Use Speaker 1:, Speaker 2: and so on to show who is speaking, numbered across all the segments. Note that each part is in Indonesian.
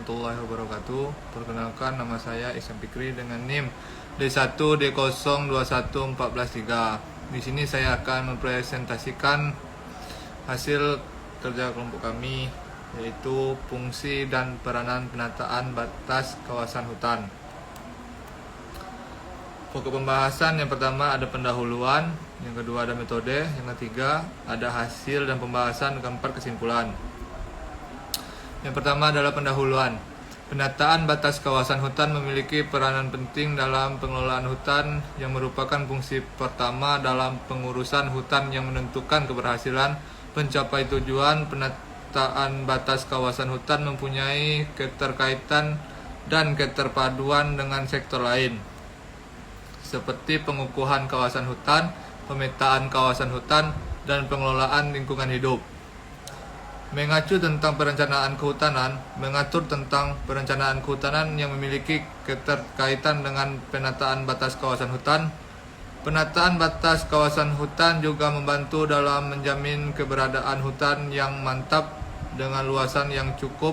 Speaker 1: warahmatullahi wabarakatuh. Perkenalkan, nama saya Ihsan Fikri dengan NIM D1D021413. Di sini saya akan mempresentasikan hasil kerja kelompok kami, yaitu fungsi dan peranan penataan batas kawasan hutan. Pokok pembahasan yang pertama ada pendahuluan, yang kedua ada metode, yang ketiga ada hasil dan pembahasan, keempat kesimpulan. Yang pertama adalah pendahuluan. Penataan batas kawasan hutan memiliki peranan penting dalam pengelolaan hutan yang merupakan fungsi pertama dalam pengurusan hutan yang menentukan keberhasilan pencapai tujuan. Penataan batas kawasan hutan mempunyai keterkaitan dan keterpaduan dengan sektor lain, seperti pengukuhan kawasan hutan, pemetaan kawasan hutan, dan pengelolaan lingkungan hidup. Mengatur tentang perencanaan yang memiliki keterkaitan dengan penataan batas kawasan hutan. Penataan batas kawasan hutan juga membantu dalam menjamin keberadaan hutan yang mantap dengan luasan yang cukup,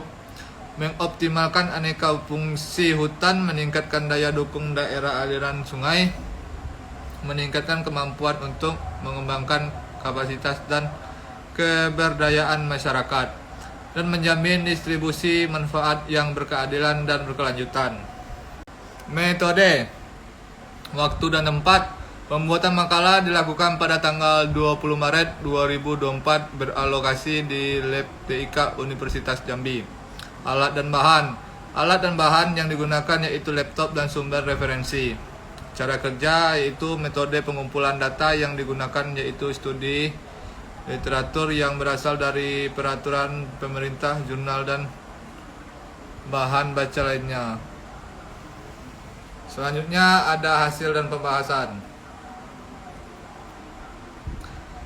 Speaker 1: mengoptimalkan aneka fungsi hutan, meningkatkan daya dukung daerah aliran sungai, meningkatkan kemampuan untuk mengembangkan kapasitas dan keberdayaan masyarakat, dan menjamin distribusi manfaat yang berkeadilan dan berkelanjutan. Metode, waktu dan tempat. Pembuatan makalah dilakukan pada tanggal 20 Maret 2024 beralokasi di Lab TIK Universitas Jambi. Alat dan bahan yang digunakan yaitu laptop dan sumber referensi. Cara kerja yaitu metode pengumpulan data yang digunakan yaitu studi literatur yang berasal dari peraturan pemerintah, jurnal, dan bahan baca lainnya. Selanjutnya ada hasil dan pembahasan.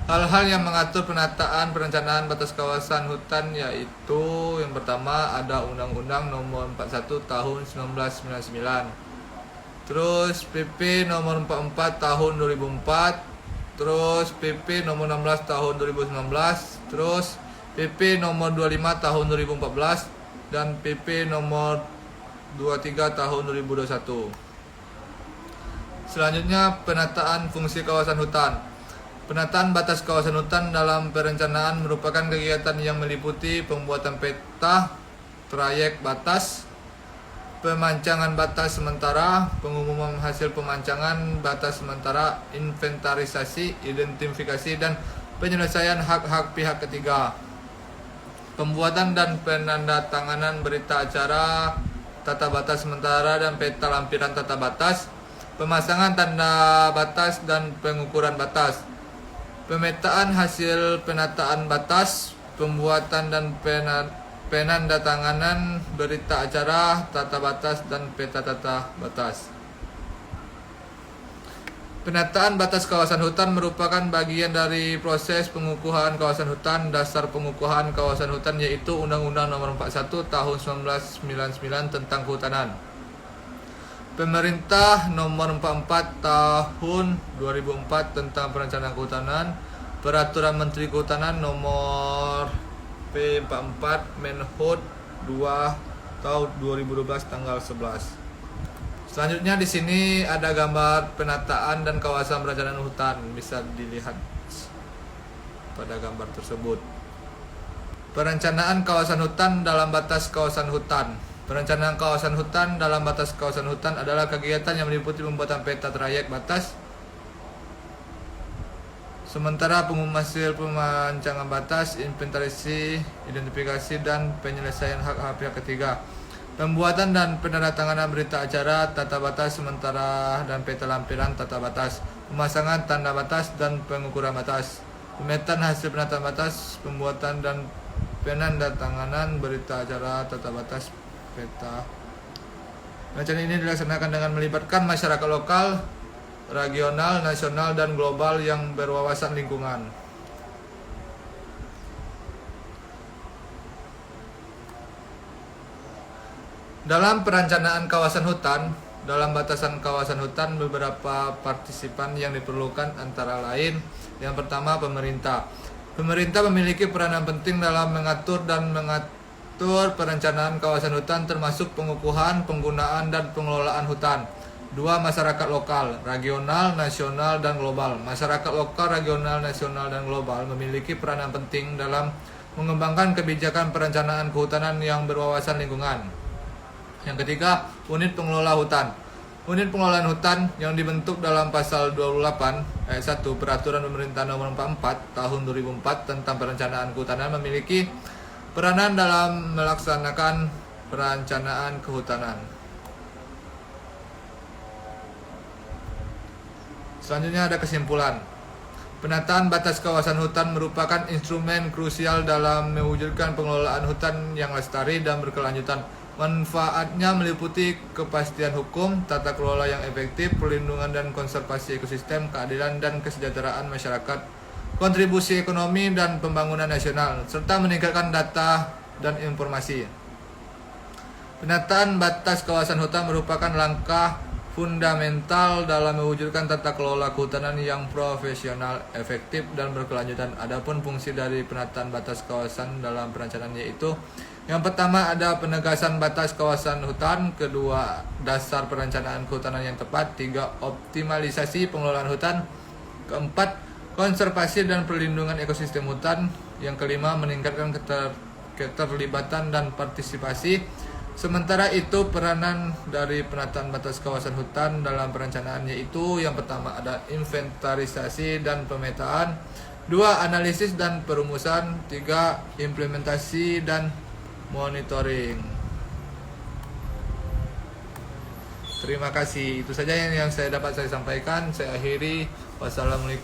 Speaker 1: Hal-hal yang mengatur penataan perencanaan batas kawasan hutan yaitu yang pertama ada Undang-Undang Nomor 41 Tahun 1999. Terus PP Nomor 44 Tahun 2004. Terus PP Nomor 16 Tahun 2019. Terus PP Nomor 25 Tahun 2014 dan PP Nomor 23 Tahun 2021. Selanjutnya penataan fungsi kawasan hutan. Penataan batas kawasan hutan dalam perencanaan merupakan kegiatan yang meliputi pembuatan peta, trayek batas, pemancangan batas sementara, pengumuman hasil pemancangan batas sementara, inventarisasi, identifikasi, dan penyelesaian hak-hak pihak ketiga. Pembuatan dan penandatanganan berita acara tata batas sementara dan peta lampiran tata batas, pemasangan tanda batas dan pengukuran batas. Pemetaan hasil penataan batas, pembuatan dan penandatanganan berita acara tata batas dan peta tata batas. Penataan batas kawasan hutan merupakan bagian dari proses pengukuhan kawasan hutan. Dasar pengukuhan kawasan hutan yaitu Undang-Undang Nomor 41 Tahun 1999 tentang Kehutanan, Pemerintah Nomor 44 Tahun 2004 tentang Perencanaan Kehutanan, Peraturan Menteri Kehutanan Nomor P44 Menhub 2 tahun 2012 tanggal 11. Selanjutnya di sini ada gambar penataan dan kawasan perencanaan hutan, bisa dilihat pada gambar tersebut. Perencanaan kawasan hutan dalam batas kawasan hutan. Perencanaan kawasan hutan dalam batas kawasan hutan adalah kegiatan yang meliputi pembuatan peta trayek batas sementara, pengumuman hasil pemancangan batas, inventarisasi, identifikasi, dan penyelesaian hak-hak pihak ketiga. Pembuatan dan penandatanganan berita acara tata batas sementara dan peta lampiran tata batas, pemasangan tanda batas dan pengukuran batas. Pemetaan hasil penataan batas, pembuatan dan penandatanganan berita acara tata batas peta. Perencanaan ini dilaksanakan dengan melibatkan masyarakat lokal, regional, nasional, dan global yang berwawasan lingkungan. Dalam perencanaan kawasan hutan, dalam batasan kawasan hutan beberapa partisipan yang diperlukan antara lain yang pertama pemerintah. Pemerintah memiliki peranan penting dalam mengatur dan mengatur mengatur perencanaan kawasan hutan termasuk pengukuhan, penggunaan, dan pengelolaan hutan. 2. Masyarakat lokal, regional, nasional, dan global. Masyarakat lokal, regional, nasional, dan global memiliki peranan penting dalam mengembangkan kebijakan perencanaan kehutanan yang berwawasan lingkungan. Yang ketiga, unit pengelola hutan. Unit pengelolaan hutan yang dibentuk dalam pasal 28 ayat 1 Peraturan Pemerintah Nomor 44 Tahun 2004 tentang perencanaan kehutanan memiliki peranan dalam melaksanakan perencanaan kehutanan. Selanjutnya ada kesimpulan. Penataan batas kawasan hutan merupakan instrumen krusial dalam mewujudkan pengelolaan hutan yang lestari dan berkelanjutan. Manfaatnya meliputi kepastian hukum, tata kelola yang efektif, perlindungan dan konservasi ekosistem, keadilan dan kesejahteraan masyarakat, kontribusi ekonomi dan pembangunan nasional, serta meningkatkan data dan informasi. Penataan batas kawasan hutan merupakan langkah fundamental dalam mewujudkan tata kelola kehutanan yang profesional, efektif, dan berkelanjutan. Adapun fungsi dari penataan batas kawasan dalam perencanaan yaitu: yang pertama ada penegasan batas kawasan hutan, kedua dasar perencanaan kehutanan yang tepat, 3 optimalisasi pengelolaan hutan, keempat konservasi dan perlindungan ekosistem hutan, yang kelima meningkatkan keterlibatan dan partisipasi. Sementara itu peranan dari penataan batas kawasan hutan dalam perencanaan yaitu: yang pertama ada inventarisasi dan pemetaan, 2 analisis dan perumusan, 3 implementasi dan monitoring. Terima kasih. Itu saja yang saya dapat saya sampaikan. Saya akhiri. Wassalamualaikum.